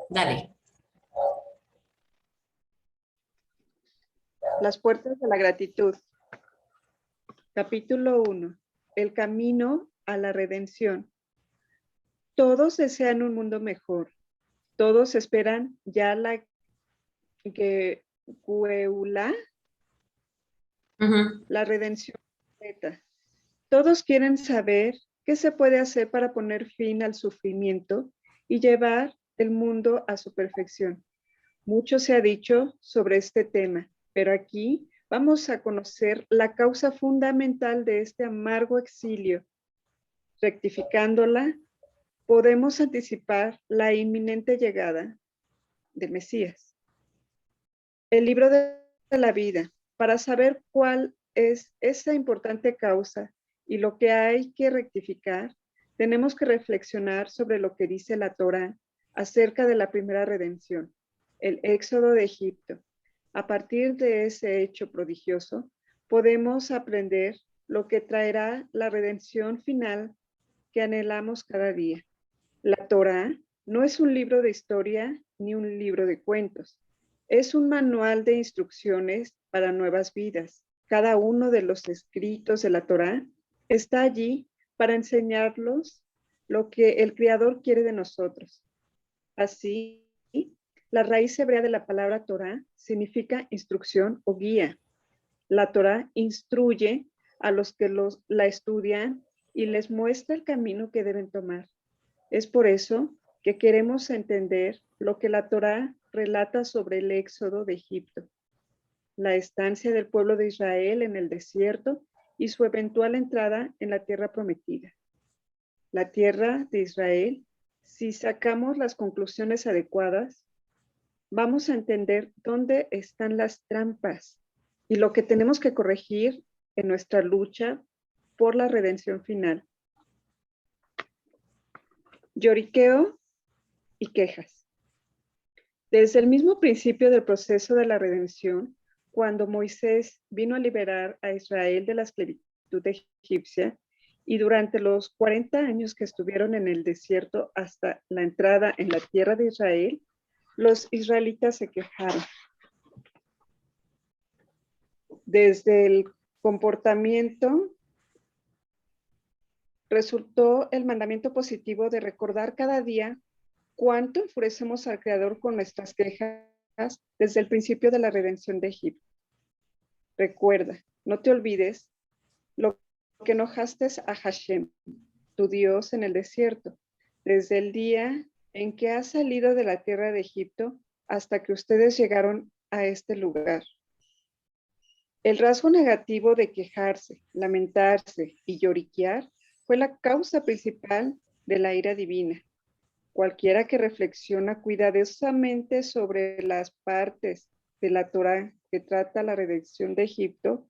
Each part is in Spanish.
Dale. Las puertas de la gratitud. Capítulo 1. El camino a la redención. Todos desean un mundo mejor. Todos esperan ya la Geula, la redención completa. Todos quieren saber qué se puede hacer para poner fin al sufrimiento y llevar el mundo a su perfección. Mucho se ha dicho sobre este tema, pero aquí vamos a conocer la causa fundamental de este amargo exilio. Rectificándola, podemos anticipar la inminente llegada del Mesías. El libro de la vida, para saber cuál es esa importante causa y lo que hay que rectificar, tenemos que reflexionar sobre lo que dice la Torá acerca de la primera redención, el éxodo de Egipto. A partir de ese hecho prodigioso, podemos aprender lo que traerá la redención final que anhelamos cada día. La Torá no es un libro de historia ni un libro de cuentos. Es un manual de instrucciones para nuevas vidas. Cada uno de los escritos de la Torá está allí para enseñarlos lo que el Creador quiere de nosotros. Así, la raíz hebrea de la palabra Torá significa instrucción o guía. La Torá instruye a los que la estudian y les muestra el camino que deben tomar. Es por eso que queremos entender lo que la Torá relata sobre el éxodo de Egipto, la estancia del pueblo de Israel en el desierto y su eventual entrada en la tierra prometida. La tierra de Israel, si sacamos las conclusiones adecuadas, vamos a entender dónde están las trampas y lo que tenemos que corregir en nuestra lucha por la redención final. Lloriqueo y quejas. Desde el mismo principio del proceso de la redención, cuando Moisés vino a liberar a Israel de la esclavitud egipcia y durante los 40 años que estuvieron en el desierto hasta la entrada en la tierra de Israel, los israelitas se quejaron. Desde el comportamiento resultó el mandamiento positivo de recordar cada día cuánto enfurecemos al Creador con nuestras quejas desde el principio de la redención de Egipto. Recuerda, no te olvides lo que enojaste a Hashem, tu Dios, en el desierto, desde el día en que has salido de la tierra de Egipto hasta que ustedes llegaron a este lugar. El rasgo negativo de quejarse, lamentarse y lloriquear fue la causa principal de la ira divina. Cualquiera que reflexiona cuidadosamente sobre las partes de la Torá que trata la redención de Egipto,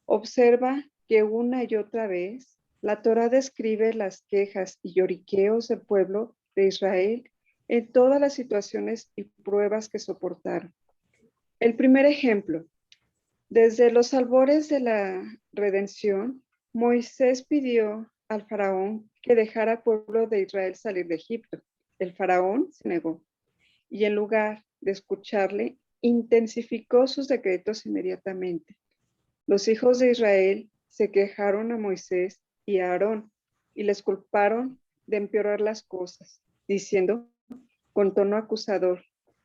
observa que una y otra vez la Torá describe las quejas y lloriqueos del pueblo de Israel en todas las situaciones y pruebas que soportaron. El primer ejemplo, desde los albores de la redención, Moisés pidió al faraón que dejara al pueblo de Israel salir de Egipto. El faraón se negó y en lugar de escucharle, intensificó sus decretos inmediatamente. Los hijos de Israel se quejaron a Moisés y a Aarón y les culparon de empeorar las cosas, diciendo con tono acusador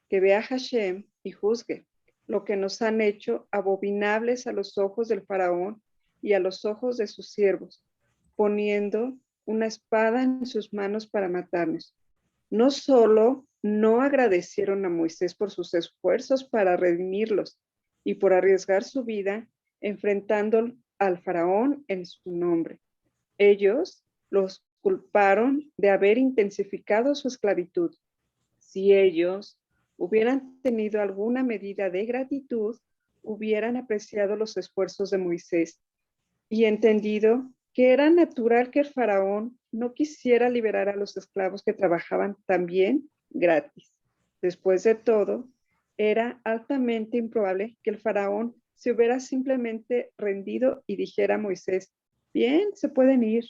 que vea a Hashem y juzgue lo que nos han hecho abominables a los ojos del faraón y a los ojos de sus siervos, poniendo una espada en sus manos para matarnos. No solo no agradecieron a Moisés por sus esfuerzos para redimirlos y por arriesgar su vida enfrentando al faraón en su nombre. Ellos los culparon de haber intensificado su esclavitud. Si ellos hubieran tenido alguna medida de gratitud, hubieran apreciado los esfuerzos de Moisés y entendido que era natural que el faraón no quisiera liberar a los esclavos que trabajaban también gratis. Después de todo, era altamente improbable que el faraón se hubiera simplemente rendido y dijera a Moisés, bien, se pueden ir.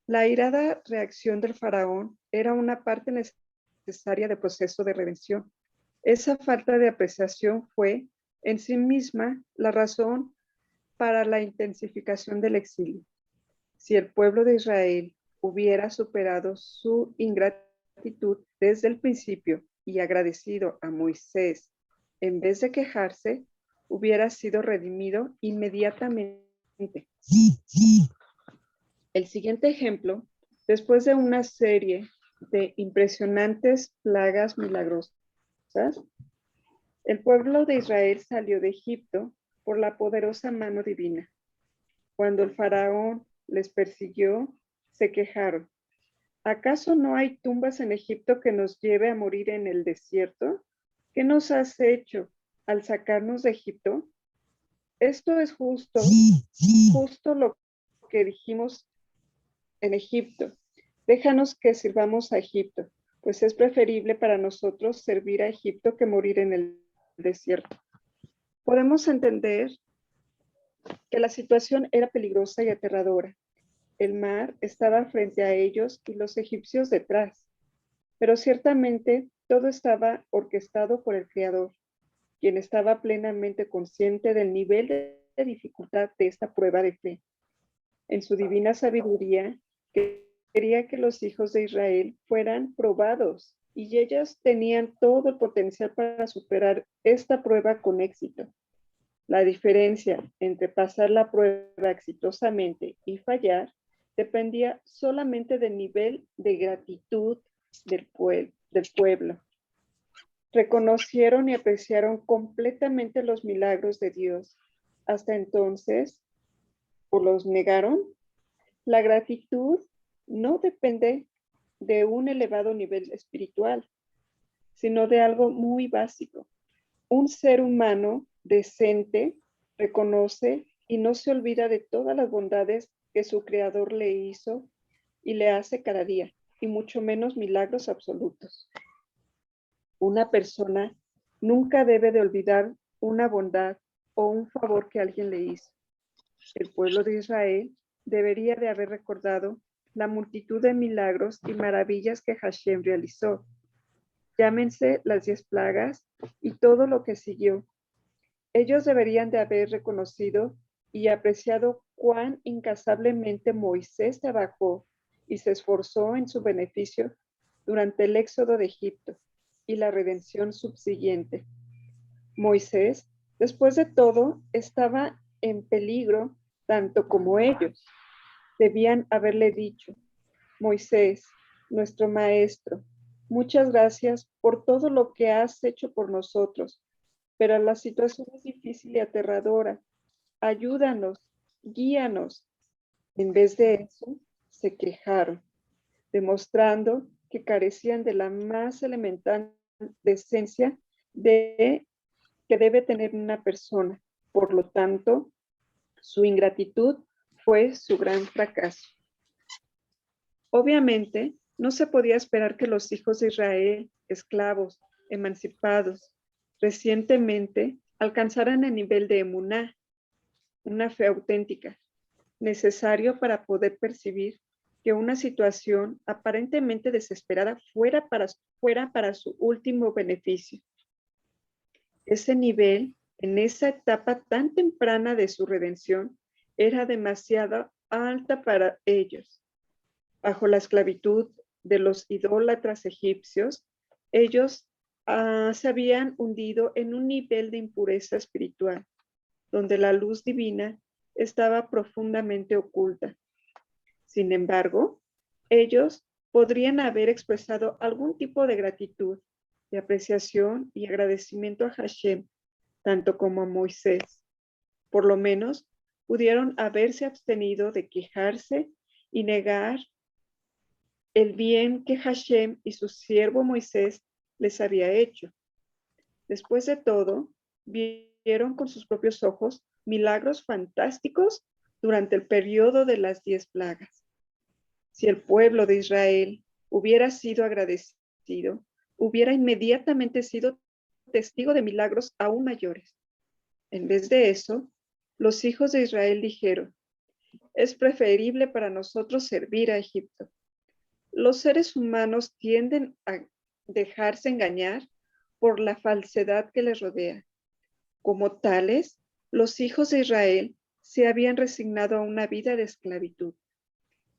La airada reacción del faraón era una parte necesaria necesaria del proceso de redención. Esa falta de apreciación fue en sí misma la razón para la intensificación del exilio. Si el pueblo de Israel hubiera superado su ingratitud desde el principio y agradecido a Moisés, en vez de quejarse, hubiera sido redimido inmediatamente. El siguiente ejemplo, después de una serie de impresionantes plagas milagrosas, el pueblo de Israel salió de Egipto por la poderosa mano divina. Cuando el faraón les persiguió, se quejaron. ¿Acaso no hay tumbas en Egipto que nos lleve a morir en el desierto? ¿Qué nos has hecho al sacarnos de Egipto? Esto es justo lo que dijimos en Egipto. Déjanos que sirvamos a Egipto, pues es preferible para nosotros servir a Egipto que morir en el desierto. Podemos entender que la situación era peligrosa y aterradora. El mar estaba frente a ellos y los egipcios detrás, pero ciertamente todo estaba orquestado por el Creador, quien estaba plenamente consciente del nivel de dificultad de esta prueba de fe. En su divina sabiduría, quería que los hijos de Israel fueran probados y ellos tenían todo el potencial para superar esta prueba con éxito. La diferencia entre pasar la prueba exitosamente y fallar dependía solamente del nivel de gratitud del pueblo. Reconocieron y apreciaron completamente los milagros de Dios. Hasta entonces, ¿o los negaron? La gratitud no depende de un elevado nivel espiritual, sino de algo muy básico. Un ser humano decente reconoce y no se olvida de todas las bondades que su creador le hizo y le hace cada día, y mucho menos milagros absolutos. Una persona nunca debe de olvidar una bondad o un favor que alguien le hizo. El pueblo de Israel debería de haber recordado la multitud de milagros y maravillas que Hashem realizó. Llámense las 10 plagas y todo lo que siguió. Ellos deberían de haber reconocido y apreciado cuán incansablemente Moisés trabajó y se esforzó en su beneficio durante el éxodo de Egipto y la redención subsiguiente. Moisés, después de todo, estaba en peligro tanto como ellos. Debían haberle dicho: Moisés, nuestro maestro, muchas gracias por todo lo que has hecho por nosotros, pero la situación es difícil y aterradora. Ayúdanos, guíanos. En vez de eso, se quejaron, demostrando que carecían de la más elemental decencia que debe tener una persona. Por lo tanto, su ingratitud fue su gran fracaso. Obviamente, no se podía esperar que los hijos de Israel, esclavos, emancipados, recientemente alcanzaran el nivel de emuná, una fe auténtica, necesario para poder percibir que una situación aparentemente desesperada fuera para su último beneficio. Ese nivel, en esa etapa tan temprana de su redención, era demasiado alta para ellos. Bajo la esclavitud de los idólatras egipcios, ellos se habían hundido en un nivel de impureza espiritual, donde la luz divina estaba profundamente oculta. Sin embargo, ellos podrían haber expresado algún tipo de gratitud, de apreciación y agradecimiento a Hashem, tanto como a Moisés. Por lo menos, pudieron haberse abstenido de quejarse y negar el bien que Hashem y su siervo Moisés les había hecho. Después de todo, vieron con sus propios ojos milagros fantásticos durante el periodo de las 10 plagas. Si el pueblo de Israel hubiera sido agradecido, hubiera inmediatamente sido testigo de milagros aún mayores. En vez de eso, los hijos de Israel dijeron: es preferible para nosotros servir a Egipto. Los seres humanos tienden a dejarse engañar por la falsedad que les rodea. Como tales, los hijos de Israel se habían resignado a una vida de esclavitud.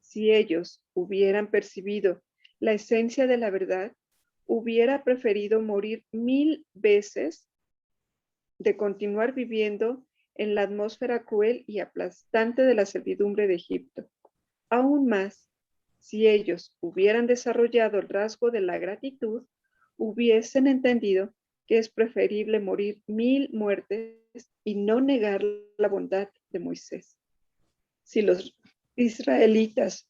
Si ellos hubieran percibido la esencia de la verdad, hubiera preferido morir 1000 veces de continuar viviendo en la atmósfera cruel y aplastante de la servidumbre de Egipto. Aún más, si ellos hubieran desarrollado el rasgo de la gratitud, hubiesen entendido que es preferible morir 1000 muertes y no negar la bondad de Moisés. Si los israelitas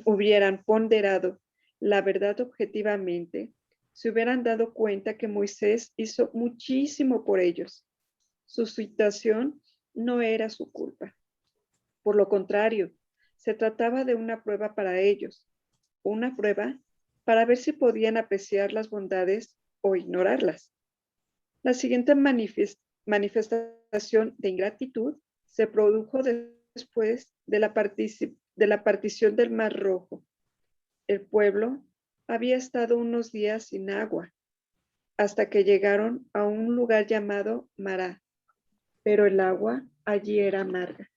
hubieran ponderado la verdad objetivamente, se hubieran dado cuenta que Moisés hizo muchísimo por ellos. Su situación no era su culpa. Por lo contrario, se trataba de una prueba para ellos, una prueba para ver si podían apreciar las bondades o ignorarlas. La siguiente manifestación de ingratitud se produjo después de la partición del Mar Rojo. El pueblo había estado unos días sin agua, hasta que llegaron a un lugar llamado Mará, pero el agua allí era amarga.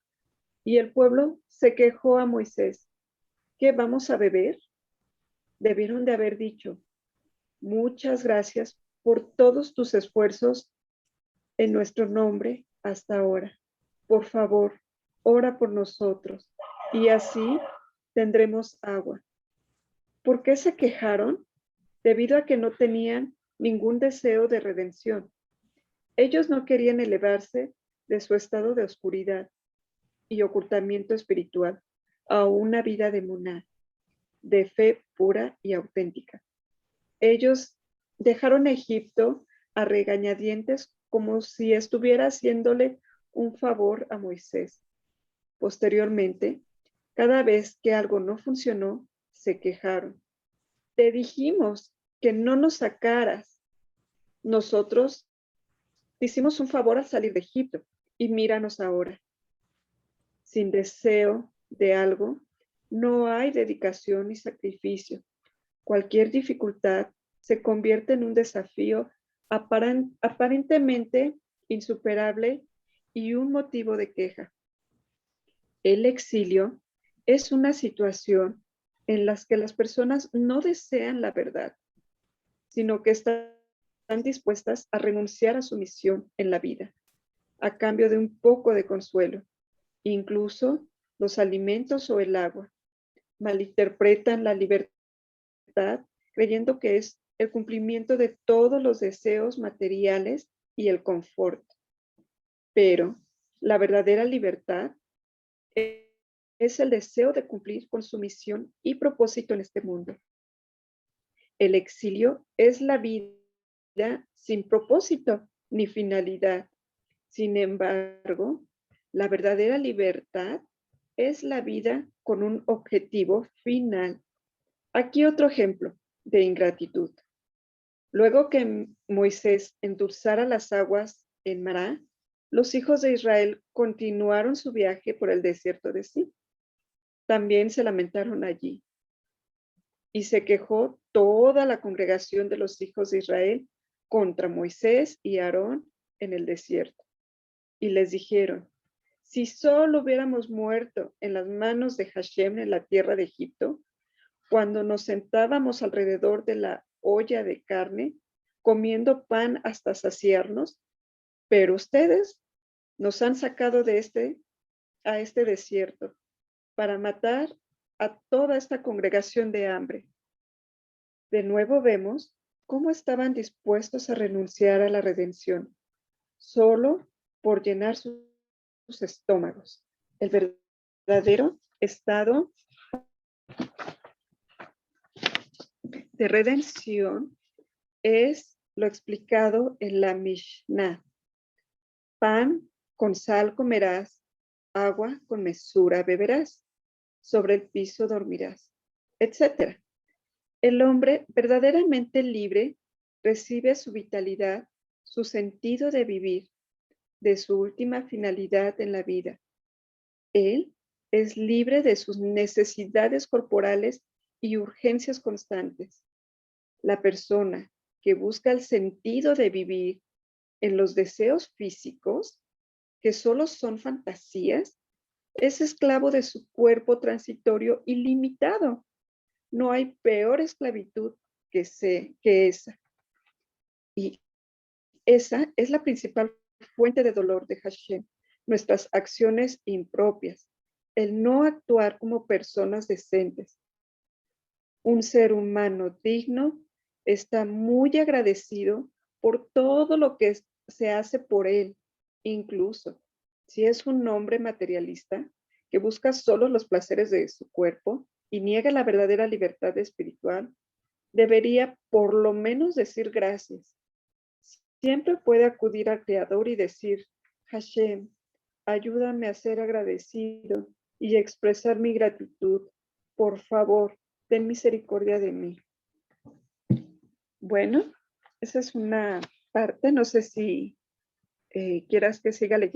Y el pueblo se quejó a Moisés: ¿qué vamos a beber? Debieron de haber dicho: muchas gracias por todos tus esfuerzos en nuestro nombre hasta ahora. Por favor, ora por nosotros y así tendremos agua. ¿Por qué se quejaron? Debido a que no tenían ningún deseo de redención. Ellos no querían elevarse de su estado de oscuridad y ocultamiento espiritual a una vida de emuná, de fe pura y auténtica. Ellos dejaron a Egipto a regañadientes como si estuviera haciéndole un favor a Moisés. Posteriormente, cada vez que algo no funcionó, se quejaron. Te dijimos que no nos sacaras. Nosotros te hicimos un favor al salir de Egipto y míranos ahora. Sin deseo de algo, no hay dedicación ni sacrificio. Cualquier dificultad se convierte en un desafío aparentemente insuperable y un motivo de queja. El exilio es una situación en la que las personas no desean la verdad, sino que están dispuestas a renunciar a su misión en la vida, a cambio de un poco de consuelo, incluso los alimentos o el agua. Malinterpretan la libertad creyendo que es el cumplimiento de todos los deseos materiales y el confort. Pero la verdadera libertad es el deseo de cumplir con su misión y propósito en este mundo. El exilio es la vida sin propósito ni finalidad. Sin embargo, la verdadera libertad es la vida con un objetivo final. Aquí otro ejemplo de ingratitud. Luego que Moisés endulzara las aguas en Mará, los hijos de Israel continuaron su viaje por el desierto de Sin. También se lamentaron allí. Y se quejó toda la congregación de los hijos de Israel contra Moisés y Aarón en el desierto. Y les dijeron: si solo hubiéramos muerto en las manos de Hashem en la tierra de Egipto, cuando nos sentábamos alrededor de la olla de carne, comiendo pan hasta saciarnos, pero ustedes nos han sacado a este desierto para matar a toda esta congregación de hambre. De nuevo vemos cómo estaban dispuestos a renunciar a la redención, solo por llenar sus estómagos. El verdadero estado de redención es lo explicado en la Mishnah. Pan con sal comerás, agua con mesura beberás, sobre el piso dormirás, etc. El hombre verdaderamente libre recibe su vitalidad, su sentido de vivir, de su última finalidad en la vida. Él es libre de sus necesidades corporales y urgencias constantes. La persona que busca el sentido de vivir en los deseos físicos, que solo son fantasías, es esclavo de su cuerpo transitorio ilimitado. No hay peor esclavitud que esa. Y esa es la principal fuente de dolor de Hashem, nuestras acciones impropias, el no actuar como personas decentes. Un ser humano digno está muy agradecido por todo lo que se hace por él, incluso si es un hombre materialista que busca solo los placeres de su cuerpo y niega la verdadera libertad espiritual, debería por lo menos decir gracias. Siempre puede acudir al Creador y decir, Hashem, ayúdame a ser agradecido y expresar mi gratitud. Por favor, ten misericordia de mí. Bueno, esa es una parte. No sé si quieras que siga leyendo.